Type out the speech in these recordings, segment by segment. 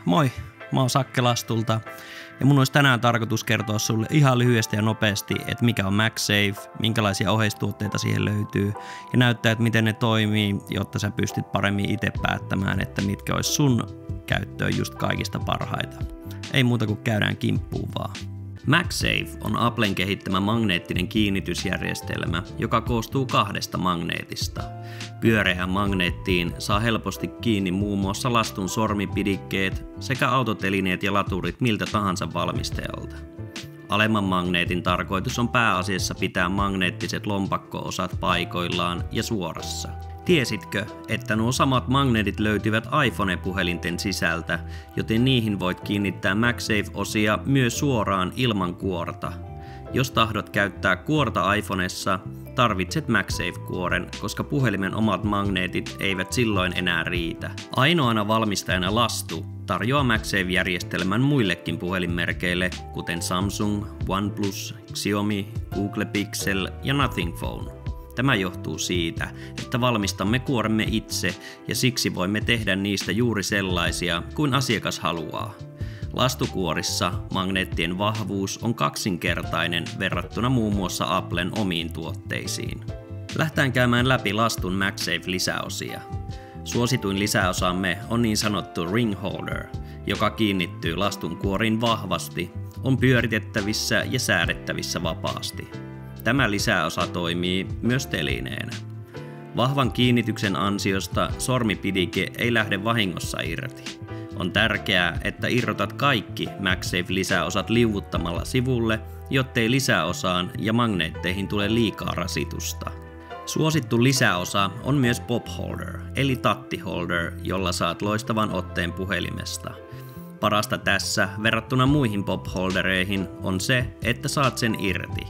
Moi, mä oon Sakke Lastulta ja mun olisi tänään tarkoitus kertoa sulle ihan lyhyesti ja nopeasti, että mikä on MagSafe, minkälaisia oheistuotteita siihen löytyy ja näyttää, että miten ne toimii, jotta sä pystyt paremmin itse päättämään, että mitkä olisi sun käyttöön just kaikista parhaita. Ei muuta kuin käydään kimppuun vaan. MagSafe on Applen kehittämä magneettinen kiinnitysjärjestelmä, joka koostuu 2 magneetista. Pyöreään magneettiin saa helposti kiinni muun muassa lastun sormipidikkeet sekä autotelineet ja laturit miltä tahansa valmistajalta. Alemman magneetin tarkoitus on pääasiassa pitää magneettiset lompakko-osat paikoillaan ja suorassa. Tiesitkö, että nuo samat magneetit löytyvät iPhone-puhelinten sisältä, joten niihin voit kiinnittää MagSafe-osia myös suoraan ilman kuorta. Jos tahdot käyttää kuorta iPhonessa, tarvitset MagSafe-kuoren, koska puhelimen omat magneetit eivät silloin enää riitä. Ainoana valmistajana Lastu tarjoaa MagSafe-järjestelmän muillekin puhelinmerkeille, kuten Samsung, OnePlus, Xiaomi, Google Pixel ja Nothing Phone. Tämä johtuu siitä, että valmistamme kuoremme itse ja siksi voimme tehdä niistä juuri sellaisia kuin asiakas haluaa. Lastukuorissa magneettien vahvuus on 2-kertainen verrattuna muun muassa Applen omiin tuotteisiin. Lähdetään käymään läpi Lastun MagSafe-lisäosia. Suosituin lisäosamme on niin sanottu ring holder, joka kiinnittyy lastun kuoriin vahvasti, on pyöritettävissä ja säädettävissä vapaasti. Tämä lisäosa toimii myös telineenä. Vahvan kiinnityksen ansiosta sormipidike ei lähde vahingossa irti. On tärkeää, että irrotat kaikki MagSafe-lisäosat liuuttamalla sivulle, jottei lisäosaan ja magneetteihin tule liikaa rasitusta. Suosittu lisäosa on myös pop holder, eli tattiholder, jolla saat loistavan otteen puhelimesta. Parasta tässä verrattuna muihin pop-holdereihin on se, että saat sen irti.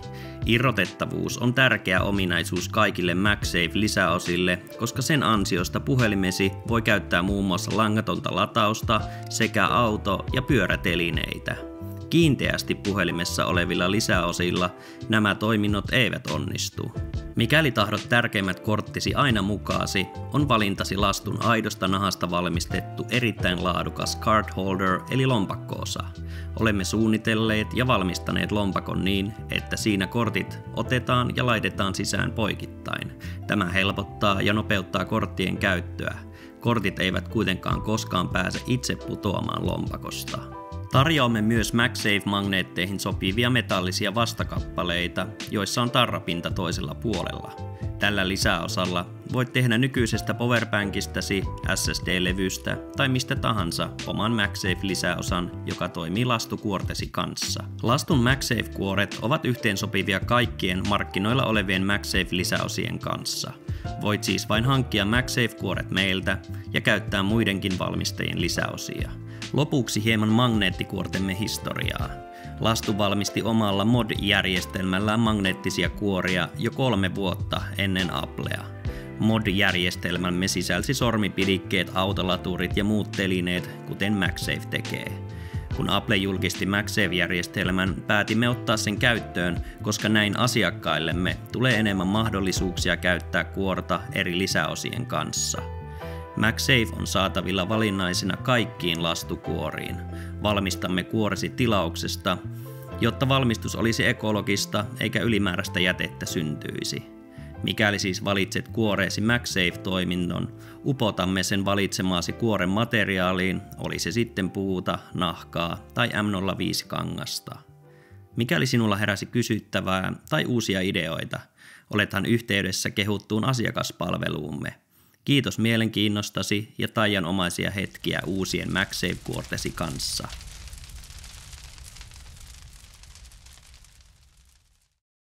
Irrotettavuus on tärkeä ominaisuus kaikille MagSafe-lisäosille, koska sen ansiosta puhelimesi voi käyttää muun muassa langatonta latausta sekä auto- ja pyörätelineitä. Kiinteästi puhelimessa olevilla lisäosilla nämä toiminnot eivät onnistu. Mikäli tahdot tärkeimmät korttisi aina mukaasi, on valintasi Lastun aidosta nahasta valmistettu erittäin laadukas card holder eli lompakko-osa. Olemme suunnitelleet ja valmistaneet lompakon niin, että siinä kortit otetaan ja laitetaan sisään poikittain. Tämä helpottaa ja nopeuttaa korttien käyttöä. Kortit eivät kuitenkaan koskaan pääse itse putoamaan lompakosta. Tarjoamme myös MagSafe-magneetteihin sopivia metallisia vastakappaleita, joissa on tarrapinta toisella puolella. Tällä lisäosalla voit tehdä nykyisestä powerbankistäsi, SSD-levystä tai mistä tahansa oman MagSafe-lisäosan, joka toimii lastukuortesi kanssa. Lastun MagSafe-kuoret ovat yhteensopivia kaikkien markkinoilla olevien MagSafe-lisäosien kanssa. Voit siis vain hankkia MagSafe-kuoret meiltä ja käyttää muidenkin valmistajien lisäosia. Lopuksi hieman magneettikuortemme historiaa. Lastu valmisti omalla MOD-järjestelmällään magneettisia kuoria jo 3 vuotta ennen Applea. MOD-järjestelmämme sisälsi sormipidikkeet, autolaturit ja muut telineet, kuten MagSafe tekee. Kun Apple julkisti MagSafe-järjestelmän, päätimme ottaa sen käyttöön, koska näin asiakkaillemme tulee enemmän mahdollisuuksia käyttää kuorta eri lisäosien kanssa. MagSafe on saatavilla valinnaisena kaikkiin lastukuoriin. Valmistamme kuoresi tilauksesta, jotta valmistus olisi ekologista eikä ylimääräistä jätettä syntyisi. Mikäli siis valitset kuoreesi MagSafe-toiminnon, upotamme sen valitsemaasi kuoren materiaaliin, oli se sitten puuta, nahkaa tai M05-kangasta. Mikäli sinulla heräsi kysyttävää tai uusia ideoita, olethan yhteydessä kehuttuun asiakaspalveluumme. Kiitos mielenkiinnostasi ja taianomaisia hetkiä uusien MagSafe-kuortesi kanssa.